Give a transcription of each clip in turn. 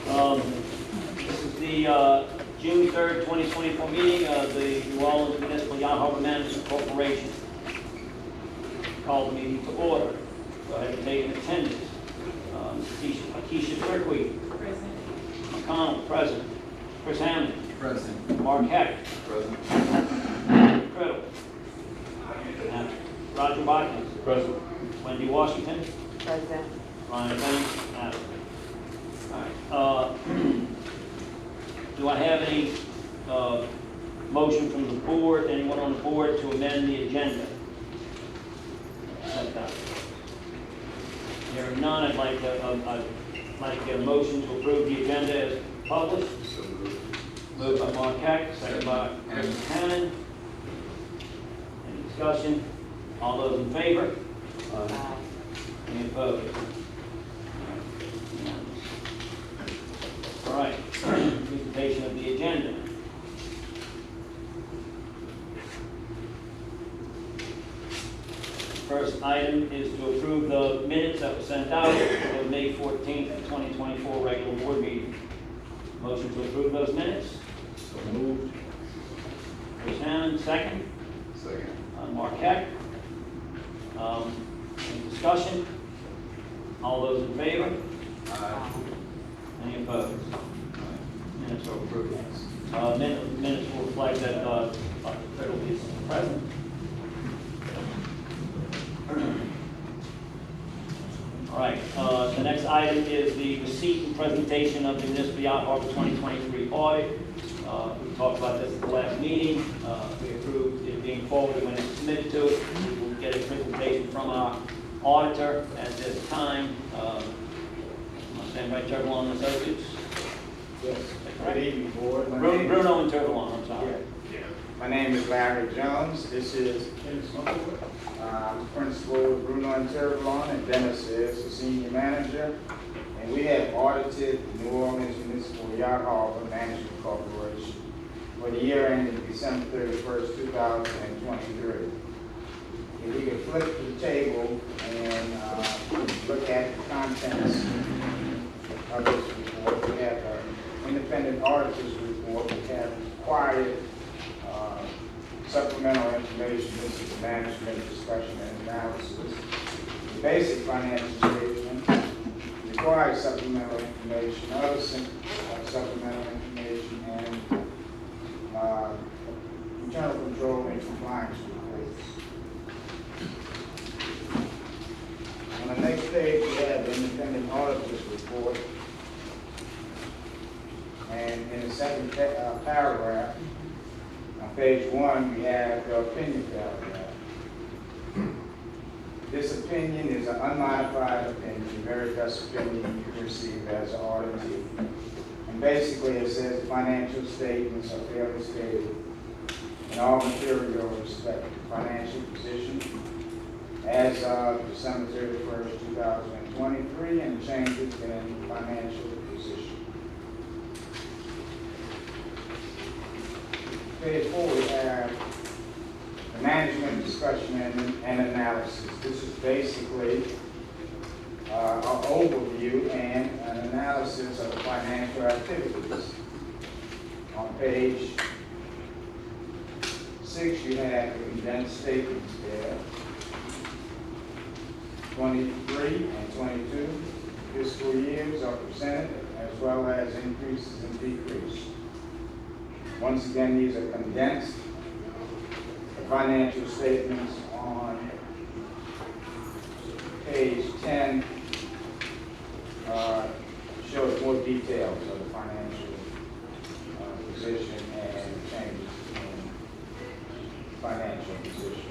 This is the June 3rd, 2024 meeting of the New Orleans Municipal Yacht Harbor Management Corporation. Call the meeting to order. Go ahead and take an attendance. Keisha Turkey. Present. McConnell, present. Chris Hammond. Present. Mark Heck. Present. Criddle. Roger Watkins. Present. Wendy Washington. Present. Ryan Banks. Absent. All right. Do I have any motion from the board, anyone on the board, to amend the agenda? Hearing none, I'd like to get a motion to approve the agenda as published. Moved by Mark Heck, second by Chris Hammond. Any discussion? All those in favor? Any opposed? All right, presentation of the agenda. First item is to approve the minutes that were sent out for the May 14th, 2024 regular board meeting. Motion to approve those minutes. So moved. Chris Hammond, second. Second. Mark Heck. Any discussion? All those in favor? Aye. Any opposed? Minutes are approved. Minutes will reflect that Criddle is present. All right, the next item is the receipt and presentation of the Municipal Yacht Harbor 2023 audit. We talked about this at the last meeting. We approved it being forwarded when it's submitted to it. We will get a presentation from our auditor at this time. Stand by Turvalon and Associates. Yes. Correct? Good evening, board. Bruno and Turvalon, I'm sorry. My name is Larry Jones. This is Principal Bruno and Tervalon, and Dennis is the senior manager. And we have audited New Orleans Municipal Yacht Harbor Management Corporation for the year ending December 31st, 2023. If we could flip to the table and look at the contents of this report, we have an independent auditor's report. We have required supplemental information. This is the management discussion and analysis. The basic financial statement requires supplemental information, other supplemental information, and internal control and compliance reports. On the next page, we have the independent auditor's report. And in the second paragraph, on page 1, we have the opinion paragraph. This opinion is an unmodified opinion, the very best opinion you can receive as an auditee. And basically it says financial statements are fairly stated in all material respect to financial position as of December 31st, 2023, and changes in financial position. Page 4, we have the management discussion and analysis. This is basically an overview and an analysis of the financial activities. On page 6, you have the condensed statements there. 23 and 22 fiscal years are presented, as well as increases and decreases. Once again, these are condensed. The financial statements on page 10 shows more details of the financial position and changes in financial position.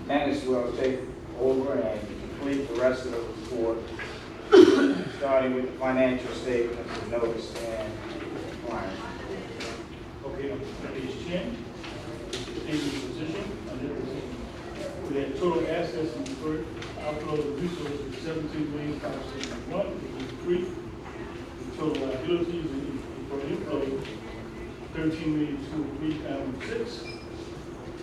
Dennis will take over and complete the rest of the report, starting with the financial statements, the notice, and compliance. Okay, on page 10, statement of position, under position. We had total assets and deferred outflow of resources of $17,571,000, which is 3. The total liabilities and for inflow, $13,203,006.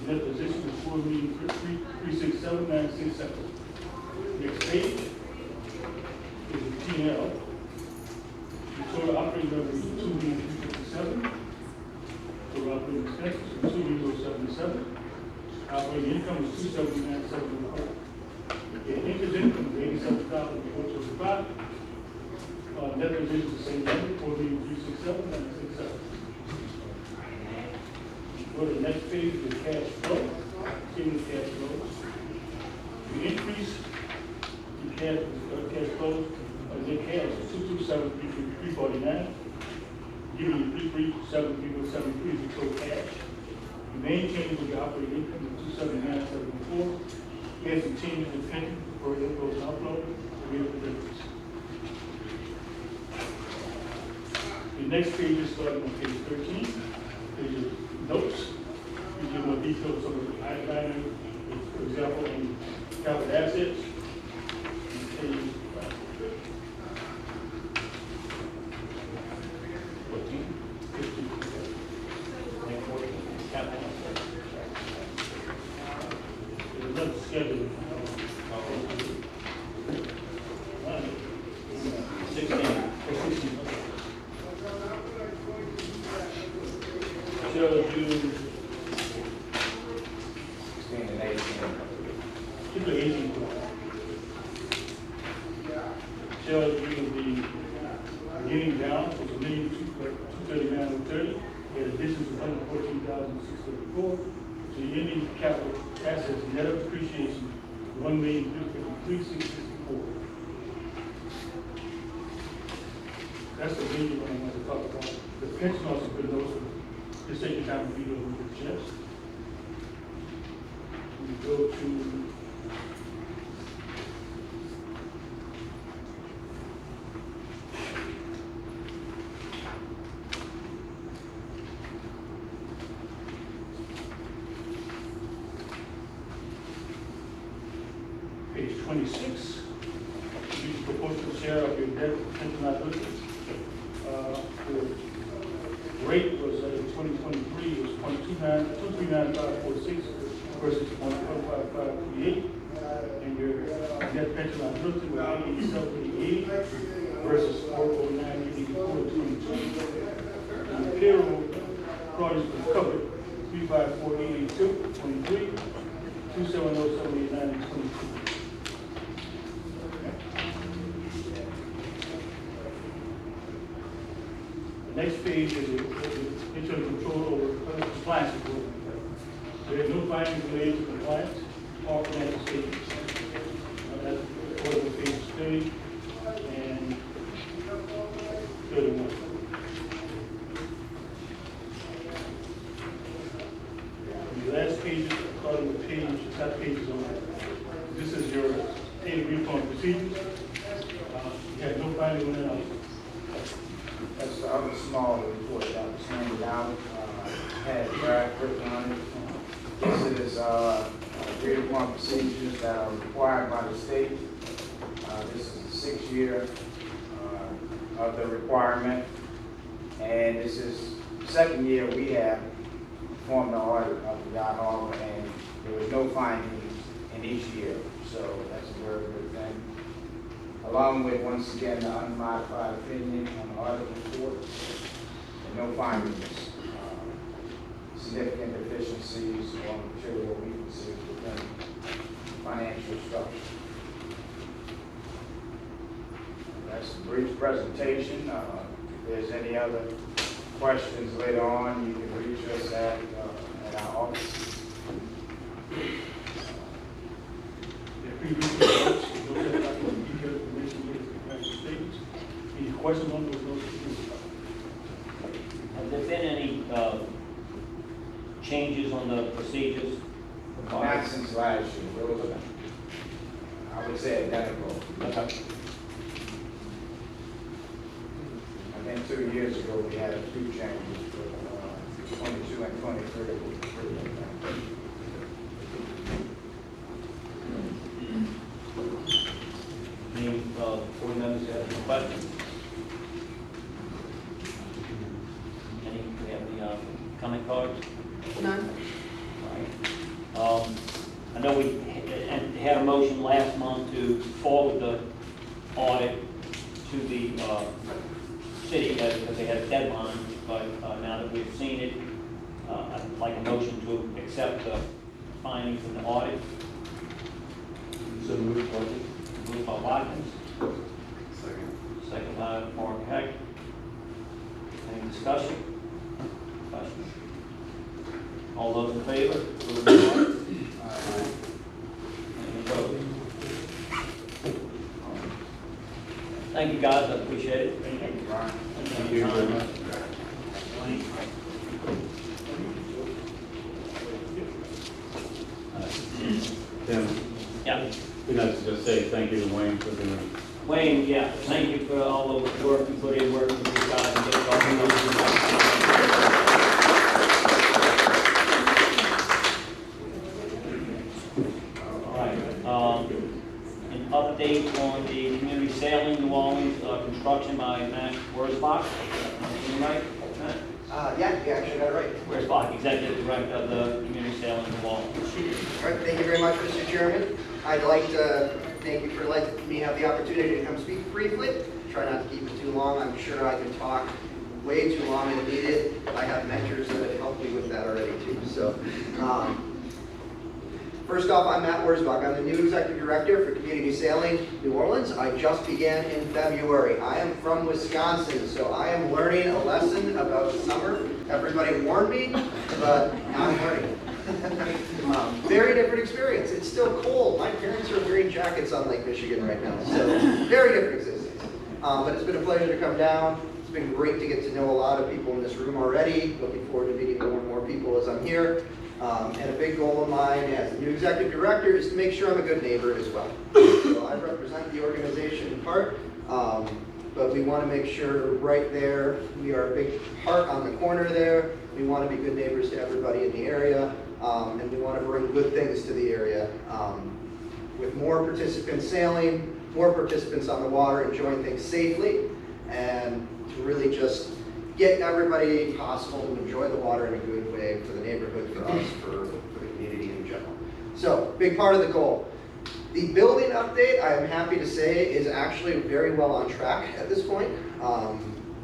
Net position is $4,367,967. Next page is the P&L. We operating revenue is $2,357,000. Total operating expenses is $2,077,000. Operating income is $279,704. The interest income is $87,425. Net provision is the same number, $4,367,967. Go to the next page, the cash flow, statement of cash flows. The increase in cash flows, net cash is $227,349, giving you $337,373 is the total cash. The main change with the operating income is $279,704. We have some changes in pension for inflows and outflows, so we have the difference. The next page is starting on page 13. Page of notes. We give more details on the items, for example, in capital assets. Page 14, 15. Next 14, capital. There's another schedule. 16. 16. Shows you, 16 and 18. particularly 18. Shows you the beginning balance was $1,239,030. We had additions of $114,634. So the ending capital assets net of depreciation, $1,353,664. That's the major one I want to talk about. The pension also been those. Just take your time to read over the chest. We go to page 26. Use proportional share of your debt pension liability. The rate was in 2023 was 0.239,546 versus 0.15538, and your net pension liability was 87.80 versus 409.84.22. And the payroll project was covered 354.82.23, 270.78.90.22. The next page is internal control over compliance reporting. There is no findings related to compliance or financial statements. That's according to page 30 and 31. And the last page, starting with page, that page is on. This is your pay refund procedures. You have no finding on that. That's the other small report that was handed out, had a draft written on it. This is agreed upon procedures that are required by the state. This is the 6th year of the requirement. And this is the 2nd year we have performed the audit of the yacht harbor, and there was no findings in each year. So that's a very good thing. Along with, once again, the unmodified opinion on the audit report, and no findings, significant deficiencies or material weaknesses within financial structure. That's a brief presentation. If there's any other questions later on, you can reach us at our office. Any questions on those notes? Have there been any changes on the procedures? Not since last year. Those are, I would say, identical. Okay. I think 2 years ago we had a few changes, but 22 and 23 were pretty identical. Any board members have any questions? Any, we have the comment cards? None. All right. I know we had a motion last month to forward the audit to the city because they had a deadline, but now that we've seen it, I'd like a motion to accept the findings in the audit. So moved, budget. Moved by Watkins, Second. second by Mark Heck. Any discussion? Question? All those in favor? Approve the audit? Any opposed? Thank you, guys, I appreciate it. Thank you. Thank you very much. Tim, Yeah, you know, to just say thank you to Wayne for doing Wayne, yeah, thank you for all the work you put in working with these guys and getting all the numbers. All right, an update on the community sailing New Orleans construction by Matt Wurzbach. Am I right, Matt? Yeah, you actually got it right. Wurzbach, Executive Director of the Community Sailing New Orleans. All right, thank you very much, Mr. Chairman. I'd like to thank you for letting me have the opportunity to come speak briefly. Try not to keep it too long. I'm sure I can talk way too long if needed. I have mentors that have helped me with that already too. So, first off, I'm Matt Wurzbach. I'm the new Executive Director for Community Sailing New Orleans. I just began in February. I am from Wisconsin, so I am learning a lesson about summer. Everybody warned me, but now I'm learning. Very different experience. It's still cold. My parents are wearing jackets on Lake Michigan right now, so very different existence. But it's been a pleasure to come down. It's been great to get to know a lot of people in this room already. Looking forward to meeting more and more people as I'm here. And a big goal of mine as the new executive director is to make sure I'm a good neighbor as well. So I represent the organization in part, but we want to make sure right there, we are a big heart on the corner there. We want to be good neighbors to everybody in the area, and we want to bring good things to the area. With more participants sailing, more participants on the water, enjoying things safely, and to really just get everybody possible to enjoy the water in a good way for the neighborhood, for us, for the community in general. So, big part of the goal. The building update, I am happy to say, is actually very well on track at this point,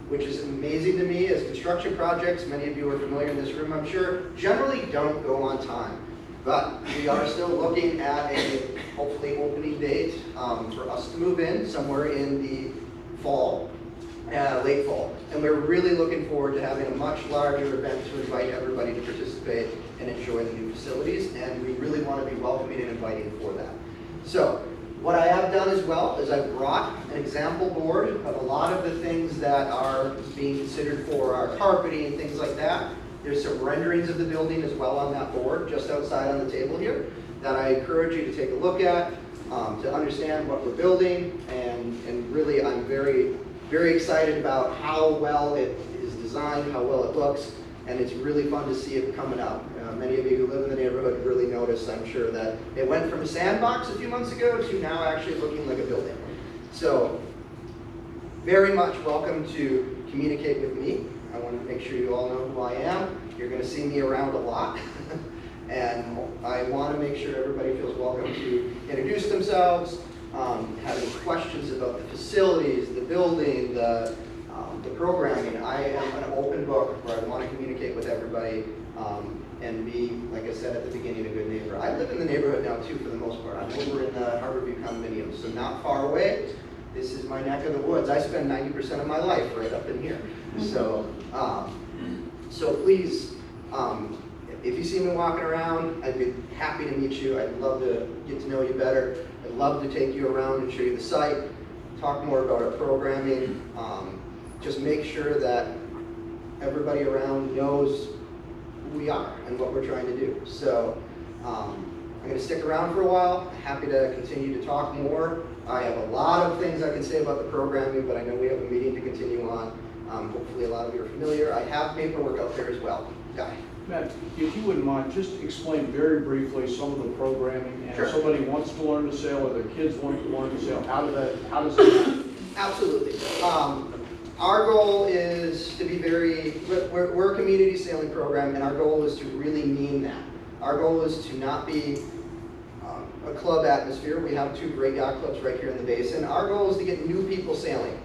which is amazing to me as construction projects, many of you are familiar in this room, I'm sure, generally don't go on time. But we are still looking at a hopefully opening date for us to move in somewhere in the fall. Late fall. And we're really looking forward to having a much larger event to invite everybody to participate and enjoy the new facilities, and we really want to be welcoming and inviting for that. So, what I have done as well is I've brought an example board of a lot of the things that are being considered for our carpeting and things like that. There's some renderings of the building as well on that board, just outside on the table here, that I encourage you to take a look at, to understand what we're building, and really I'm very excited about how well it is designed, how well it looks, and it's really fun to see it coming up. Many of you who live in the neighborhood really noticed, I'm sure, that it went from a sandbox a few months ago to now actually looking like a building. So, very much welcome to communicate with me. I want to make sure you all know who I am. You're going to see me around a lot. And I want to make sure everybody feels welcome to introduce themselves, have any questions about the facilities, the building, the programming. I am an open book where I want to communicate with everybody and be, like I said at the beginning, a good neighbor. I live in the neighborhood now too, for the most part. I'm over in the Harborview condominium, so not far away. This is my neck of the woods. I spend 90% of my life right up in here. So, so please, if you see me walking around, I'd be happy to meet you. I'd love to get to know you better. I'd love to take you around and show you the site, talk more about our programming, just make sure that everybody around knows who we are and what we're trying to do. So I'm going to stick around for a while. Happy to continue to talk more. I have a lot of things I can say about the programming, but I know we have a meeting to continue on. Hopefully a lot of you are familiar. I have paperwork out there as well. Guy. Matt, if you wouldn't mind, just explain very briefly some of the programming, and Sure. if somebody wants to learn to sail or their kids want to learn to sail, how does that happen? Absolutely. Our goal is to be we're a community sailing program, and our goal is to really mean that. Our goal is to not be a club atmosphere. We have 2 great yacht clubs right here in the basin. Our goal is to get new people sailing.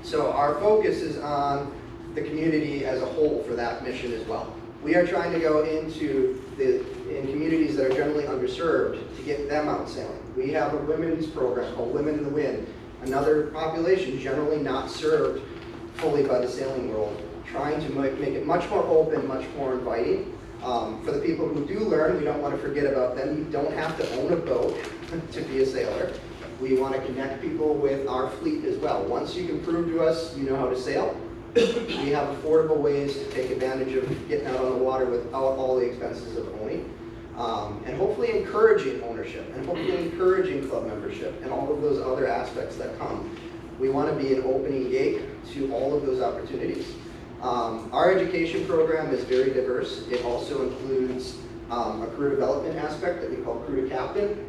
So our focus is on the community as a whole for that mission as well. We are trying to go into in communities that are generally underserved to get them out sailing. We have a women's program called Women in the Wind, another population generally not served fully by the sailing world, trying to make it much more open, much more inviting. For the people who do learn, we don't want to forget about them. You don't have to own a boat to be a sailor. We want to connect people with our fleet as well. Once you can prove to us you know how to sail, we have affordable ways to take advantage of getting out on the water without all the expenses of owning. And hopefully encouraging ownership, and hopefully encouraging club membership, and all of those other aspects that come. We want to be an opening gate to all of those opportunities. Our education program is very diverse. It also includes a career development aspect that we call Crew to Captain,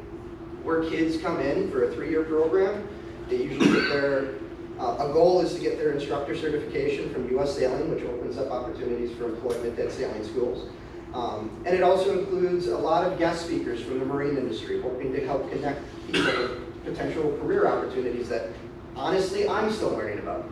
where kids come in for a 3-year program. They usually get their, a goal is to get their instructor certification from U.S. Sailing, which opens up opportunities for employment at sailing schools. And it also includes a lot of guest speakers from the marine industry, hoping to help connect people with potential career opportunities that, honestly, I'm still learning about.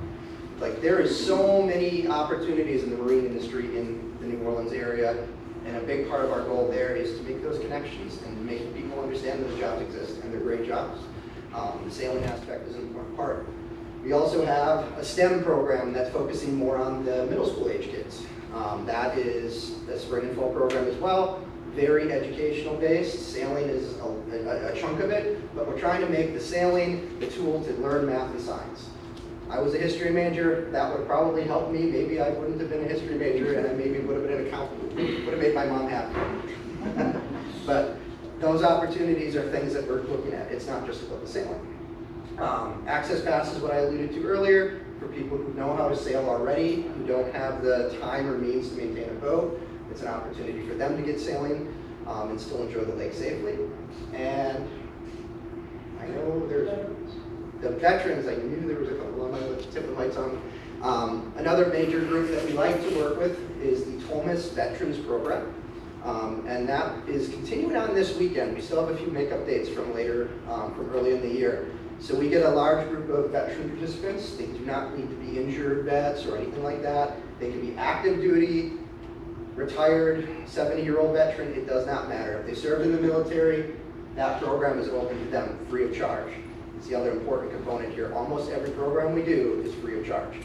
Like, there is so many opportunities in the marine industry in the New Orleans area, and a big part of our goal there is to make those connections and to make people understand those jobs exist, and they're great jobs. The sailing aspect is an important part. We also have a STEM program that's focusing more on the middle school age kids. That is a spring and fall program as well, very educational based. Sailing is a chunk of it, but we're trying to make the sailing the tool to learn math and science. I was a history major. That would have probably helped me. Maybe I wouldn't have been a history major, and I maybe would have been an accountant. Would have made my mom happy. But those opportunities are things that we're looking at. It's not just about the sailing. Access pass is what I alluded to earlier. For people who know how to sail already, who don't have the time or means to maintain a boat, it's an opportunity for them to get sailing and still enjoy the lake safely. And I know there's the veterans. I knew there was a couple on my tip of my tongue. Another major group that we like to work with is the Thomas Veterans Program. And that is continuing on this weekend. We still have a few makeup dates from later, from early in the year. So we get a large group of veteran participants. They do not need to be injured vets or anything like that. They can be active duty, retired, 70-year-old veteran, it does not matter. If they served in the military, that program is open to them free of charge. It's the other important component here. Almost every program we do is free of charge.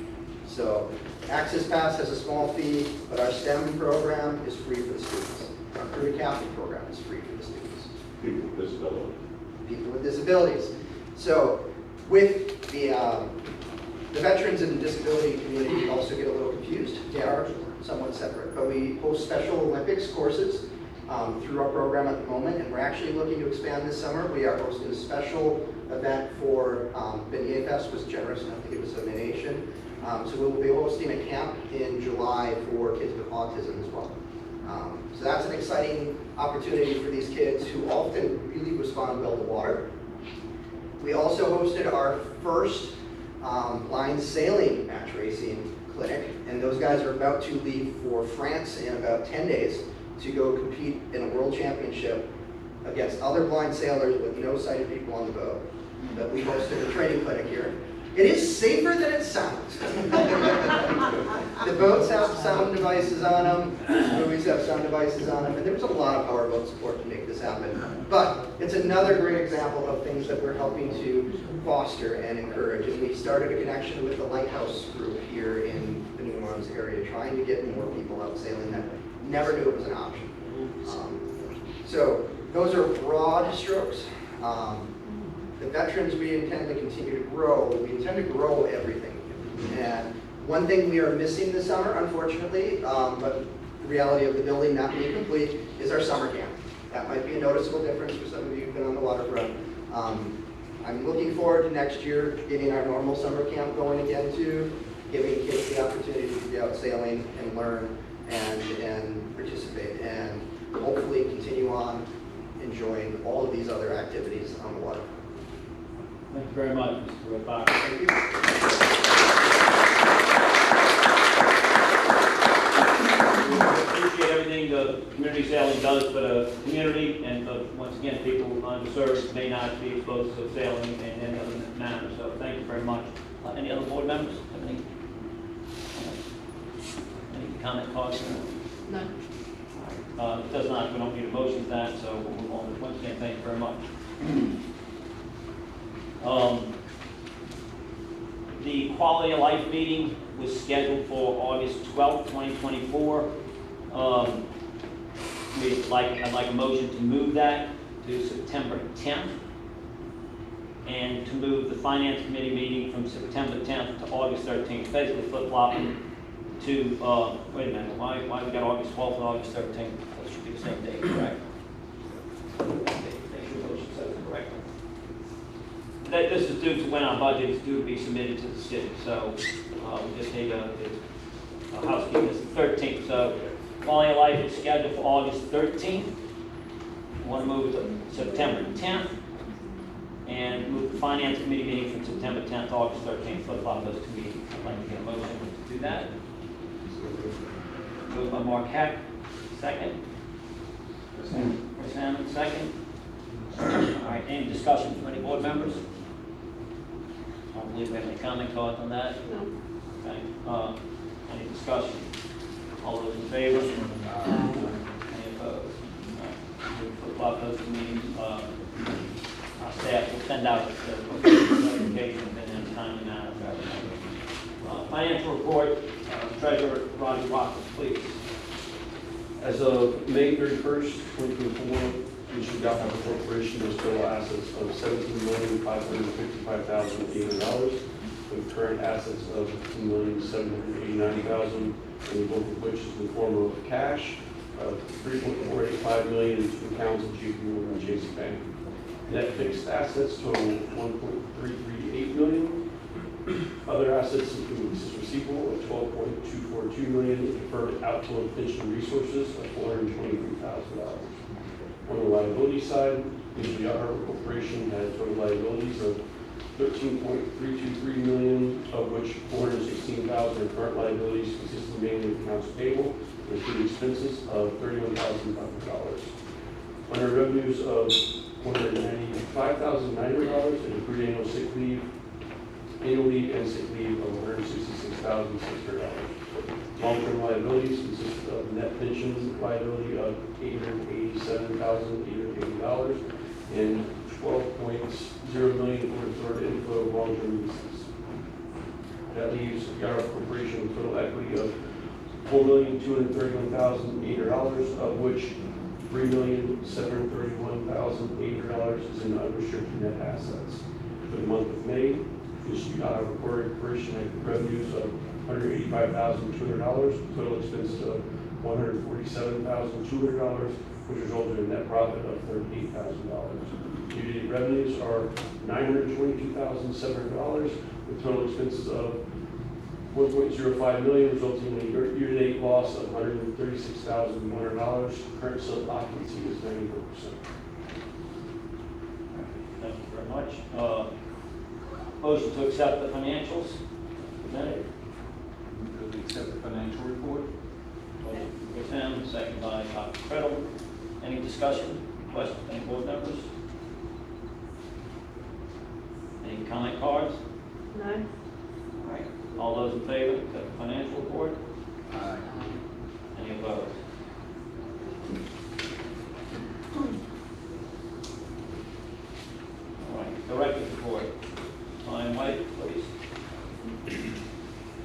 So Access Pass has a small fee, but our STEM program is free for the students. Our Crew to Captain program is free for the students. People with disabilities. People with disabilities. So with the veterans and the disability community also get a little confused. They are somewhat separate, but we host Special Olympics courses through our program at the moment, and we're actually looking to expand this summer. We are hosting a special event for Beignet Fest was generous enough to give us a donation. So we will be hosting a camp in July for kids with autism as well. So that's an exciting opportunity for these kids who often really respond well to water. We also hosted our first blind sailing match racing clinic, and those guys are about to leave for France in about 10 days to go compete in a world championship against other blind sailors with no sighted people on the boat. But we hosted a training clinic here. It is safer than it sounds. The boats have sound devices on them, the movies have sound devices on them, and there's a lot of powerboat support to make this happen. But it's another great example of things that we're helping to foster and encourage. And we started a connection with the Lighthouse group here in the New Orleans area, trying to get more people out sailing that never knew it was an option. So those are broad strokes. The veterans we intend to continue to grow. We intend to grow everything. And one thing we are missing this summer, unfortunately, but the reality of the building not being complete, is our summer camp. That might be a noticeable difference for some of you who've been on the waterfront. I'm looking forward to next year getting our normal summer camp going again too, giving kids the opportunity to be out sailing and learn and participate, and hopefully continue on enjoying all of these other activities on the waterfront. Thank you very much, Mr. Rothbach. Thank you. We appreciate everything the community sailing does for the community, and once again, people underserved may not be exposed to sailing in any other manner. So thank you very much. Any other board members have any comment, cards? None. It does not, we don't need a motion for that, so we'll move on. Once again, thank you very much. The quality of life meeting was scheduled for August 12th, 2024. I'd like a motion to move that to September 10th, and to move the finance committee meeting from September 10th to August 13th, basically flip-flopping to, wait a minute, why we got August 12th and August 13th? That should be the same day, correct? Make sure motion says it correct. This is due to when our budget is due to be submitted to the city, so we just need a housekeeping. It's the 13th, so quality of life is scheduled for August 13th. We want to move it to September 10th, and move the finance committee meeting from September 10th to August 13th, flip-flop those two meetings. I'd like to get a motion to do that. Moved by Mark Heck, second. Chris Hammond, second. All right, any discussion from any board members? I don't believe we have any comment cards on that. No. Okay, any discussion? All those in favor? Any opposed? All right, we'll flip-flop those two meetings. Our staff will send out the notifications in a timely manner. Financial report, Treasurer Ronnie Rockland, please. As of May 31st, 2024, the Chicago Corporation has total assets of $17,555,800, with current assets of $15,789,000, and the bulk of which is in the form of cash of $3.485 million in accounts of JP Morgan and Chase Bank. Net fixed assets total $1.338 million. Other assets include leases receivable of $12.242 million, deferred outflow pension resources of $423,000. On the liability side, the Auto Corporation had total liabilities of $13.323 million, of which $416,000 are current liabilities, consisting mainly of accounts payable, and including expenses of $31,500. Under revenues of $195,900 and accrued annual sick leave, annual leave and sick leave of $166,600. Long-term liabilities consist of net pension liability of $887,880 and $12.0 million for deferred inflow of long-term leases. That leaves Yara Corporation with total equity of $4,231,800, of which $3,731,800 is in unrestricted net assets. For the month of May, the Chicago Corporation had revenues of $185,200, total expenses of $147,200, which resulted in a net profit of $38,000. Year-to-date revenues are $922,700, with total expenses of $1.05 million, resulting in a year-to-date loss of $136,100. Current sub occupancy is 94%. Thank you very much. Motion to accept the financials presented. Accept the financial report. Motion by Tim, second by Dr. Creddle. Any discussion, questions, any board members? Any comment cards? None. All right. All those in favor, accept the financial report? Aye. Any opposed? All right, director's report. Ryan White, please.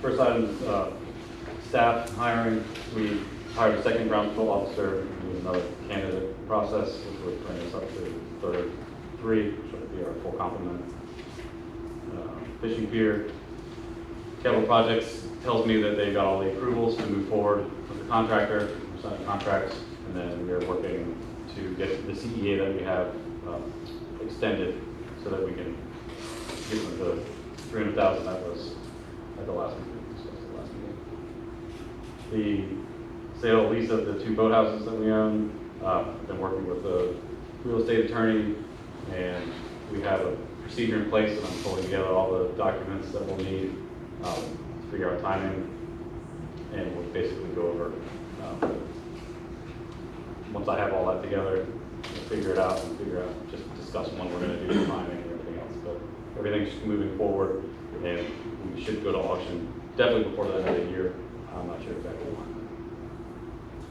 First item is staff hiring. We hired a second ground patrol officer, with another candidate process, which would bring us up to third three, which would be our full complement. Fishing pier. Capital Projects tells me that they got all the approvals to move forward with the contractor, sign the contracts, and then we are working to get the CEA that we have extended so that we can give them the $300,000 that was at the last meeting. The sale lease of the two boathouses that we own. I've been working with the real estate attorney, and we have a procedure in place, and I'm pulling together all the documents that we'll need to figure out timing, and we'll basically go over. Once I have all that together, we'll figure it out and just discuss when we're going to do the timing and everything else. But everything's moving forward. and we should go to auction definitely before the end of the year. I'm not sure exactly when.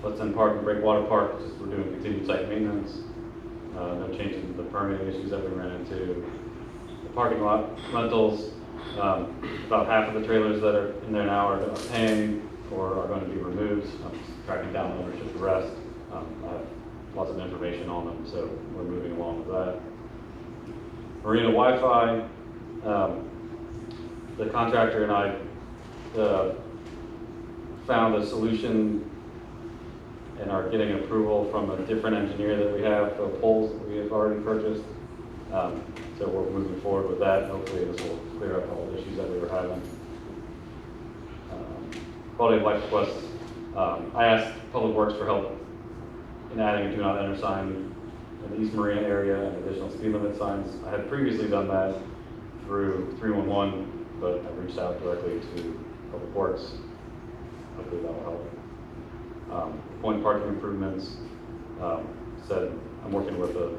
Let's End Park and Breakwater Park, just we're doing continued site maintenance. No change in the permitting issues that we ran into. The parking lot rentals, about half of the trailers that are in there now are paying or are going to be removed. I'm just tracking down ownership of the rest. I have lots of information on them, so we're moving along with that. Marina Wi-Fi, the contractor and I found a solution and are getting approval from a different engineer that we have for poles that we have already purchased. So we're moving forward with that. Hopefully this will clear up all the issues that we were having. Quality of life requests. I asked Public Works for help in adding a do not enter sign in the East Marina area and additional speed limit signs. I had previously done that through 311, but I reached out directly to Public Works. Hopefully that will help. Point parking improvements. Said I'm working with a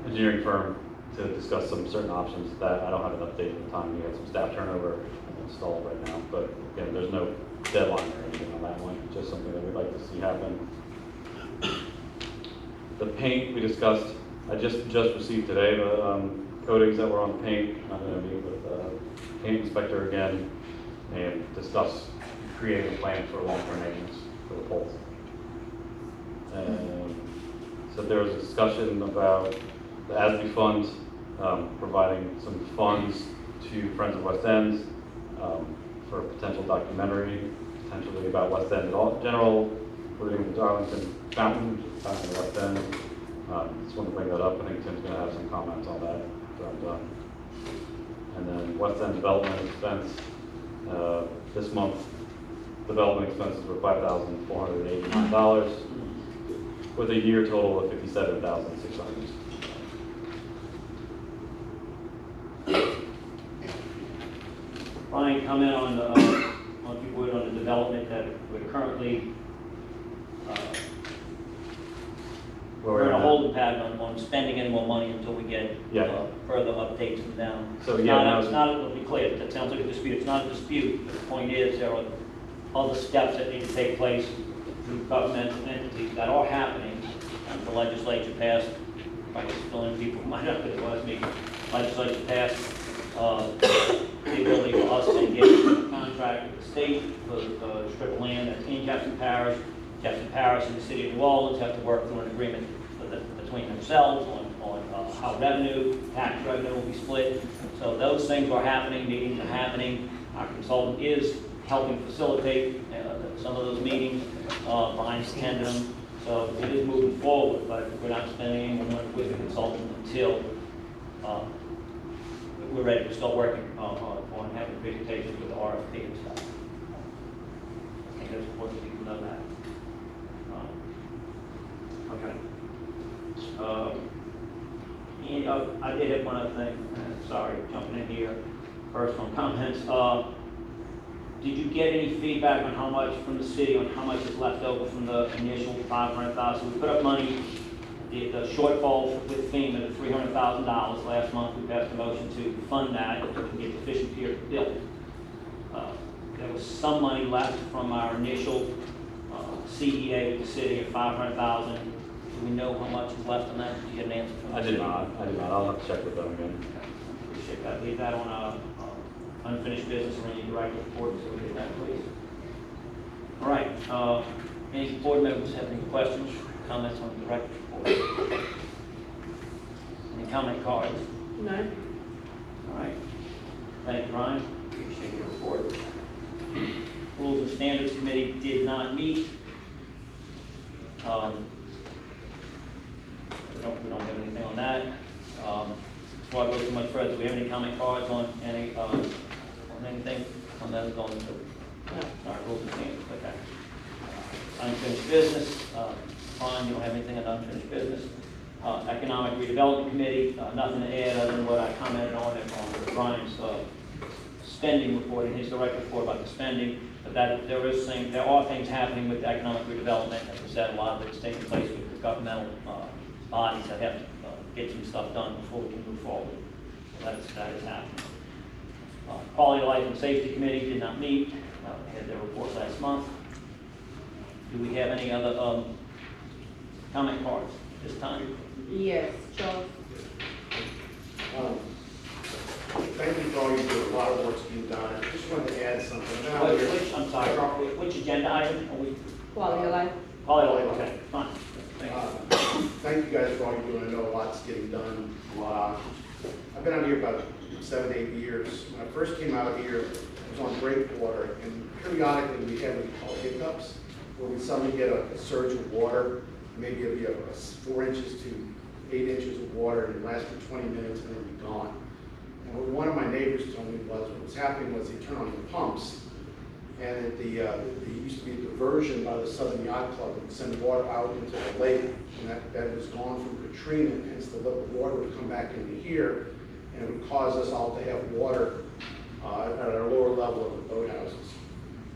engineering firm to discuss some certain options that I don't have an update at the time. We had some staff turnover and installed right now, but again, there's no deadline or anything on that one. Just something that we'd like to see happen. The paint we discussed, I just received today the coatings that were on the paint. I'm going to meet with the paint inspector again and discuss creating a plan for long-term maintenance for the poles. And so there was a discussion about the ASBE fund providing some funds to Friends of West End for a potential documentary, potentially about West End in general, including the Darlington Fountain, Fountain of West End. Just want to bring that up. I think Tim's going to have some comments on that after I'm done. And then West End development expense. This month, development expenses were $5,489, with a year total of $57,600. Brian, comment on the, if you would, on the development that we're currently, we're in a holding pattern on spending any more money until we get further updates from them. So It's not, to be clear, that sounds like a dispute. It's not a dispute. The point is there are other steps that need to take place through governmental entities that are happening. And the legislature passed, if I just fill in people who might not have been last meeting, legislature passed the ability for us to engage in a contract with the state for the strip of land that's in Jefferson Parish. Jefferson Parish and the city of New Orleans have to work through an agreement between themselves on how tax revenue will be split. So those things are happening, meetings are happening. Our consultant is helping facilitate some of those meetings, Brian's attending them. So it is moving forward, but we're not spending any more money with the consultant until we're ready to start working on having presentations with the RFP and stuff. I think that's important for people to know that. Okay. I did have one other thing. Sorry, jumping in here. Personal comments. Did you get any feedback on how much from the city on how much is left over from the initial $500,000? We put up money. The shortfall with FEMA of $300,000 last month. We passed a motion to fund that to get the fishing pier built. There was some money left from our initial CEA with the city of $500,000. Do we know how much is left on that? Did you get an answer from I did not. I'll have to check with them again. Appreciate that. Leave that on unfinished business or any direct report, so we get that, please. All right. Any board members have any questions, comments on the direct report? Any comment cards? No. All right. Thank you, Ryan. Appreciate your report. Rules and Standards Committee did not meet. We don't have anything on that. Before I go too much further, do we have any comment cards on any on anything on that going to? No. All right, rules and standards. Okay. Unfinished business. Fine, you don't have anything on unfinished business. Economic Redevelopment Committee, nothing to add other than what I commented on Brian's spending report and his direct report about the spending. But that there are things happening with economic redevelopment. As I said, a lot of it is taking place with the governmental bodies that have to get some stuff done before we can move forward. That is happening. Quality of Life and Safety Committee did not meet. They had their report last month. Do we have any other comment cards this time? Yes, Charles. Thank you for all you do. A lot of work's being done. I just wanted to add something. Now, you're- I'm sorry, which agenda item are we? Quality of life. Quality of Life, okay, fine. Thank you. Thank you guys for all you do. I know a lot's getting done. I've been out here about 7 to 8 years. When I first came out here, I was on breakwater, and periodically we had what we call hiccups, where we suddenly get a surge of water, maybe it'd be 4 inches to 8 inches of water, and it lasts for 20 minutes and then it'd be gone. And what one of my neighbors told me was what was happening was they turned on the pumps, and there used to be a diversion by the Southern Yacht Club that would send water out into the lake, and that was gone from Katrina, and hence the water would come back into here, and it would cause us all to have water at our lower level of the boathouses.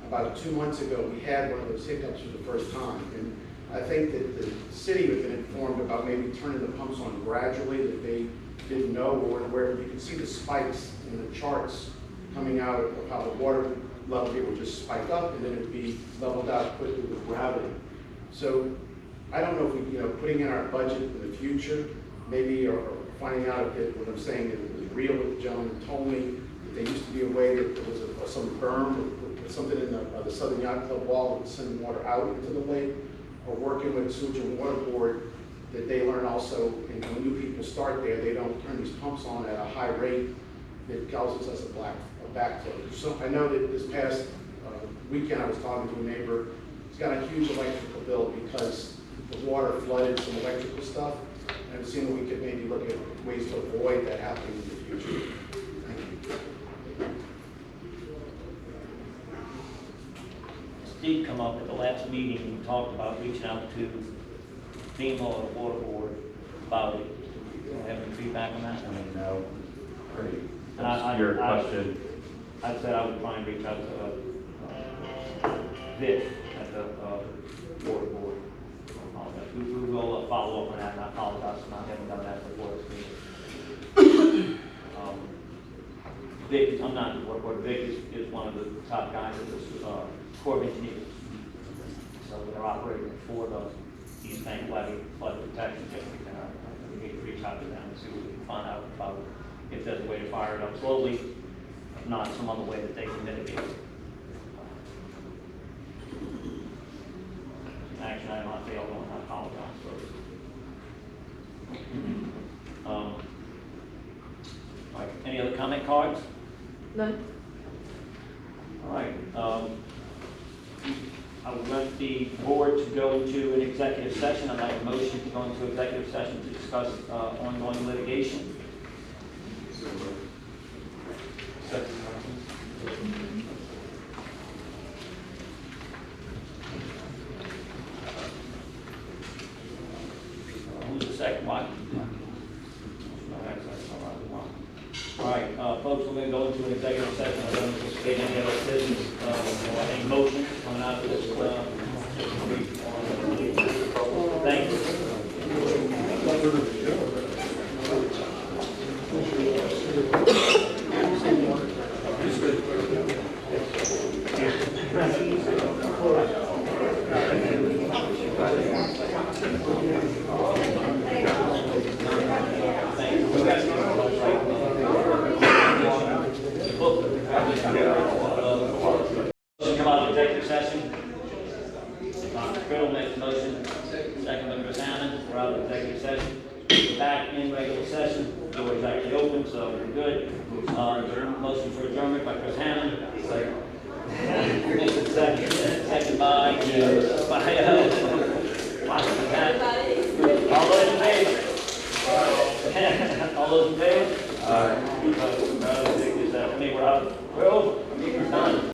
About 2 months ago, we had one of those hiccups for the first time, and I think that the city had been informed about maybe turning the pumps on gradually, that they didn't know, or where you can see the spikes in the charts coming out of how the water level here would just spike up, and then it'd be leveled out quickly with gravity. So I don't know if we, putting in our budget in the future, maybe, or finding out if what I'm saying is real, what the gentleman told me, that there used to be a way that there was some berm, or something in the Southern Yacht Club wall that would send water out into the lake, or working with Sewage and Water Board, that they learn also, and when new people start there, they don't turn these pumps on at a high rate that causes us a backflow. So I know that this past weekend I was talking to a neighbor. He's got a huge electrical bill because the water flooded some electrical stuff, and I've seen that we could maybe look at ways to avoid that happening in the future. Thank you. Steve come up at the last meeting and talked about reaching out to FEMA or the Water Board about it. Do you have any feedback on that? I mean, no, pretty, And I- your question. I said I would try and reach out to Vic at the Water Board. We will follow up on that, and I apologize for not having done that before this meeting. Vic, I'm not the Water Board, Vic is one of the top guys at this Corps of Engineers. So they're operating for the East Bank levee flood protection district, and we need to reach out to them and see what we can find out about if there's a way to fire it up slowly, if not some other way that they can mitigate it. Action item on failed on, I apologize for it. All right, any other comment cards? None. All right, I would like the board to go into an executive session. I'd like a motion to go into executive session to discuss ongoing litigation. Who's the second one? All right, folks, we're going to go into an executive session. I don't anticipate any other business, any motion coming out of this. Thank you. Come out of executive session. Criddle makes a motion, second by Chris Hammond. We're out of executive session. We're back in regular session. Door is actually open, so we're good. Motion for adjournment by Chris Hammond. Second by all those in favor? All those in favor? We're out. We're over. Meeting's done.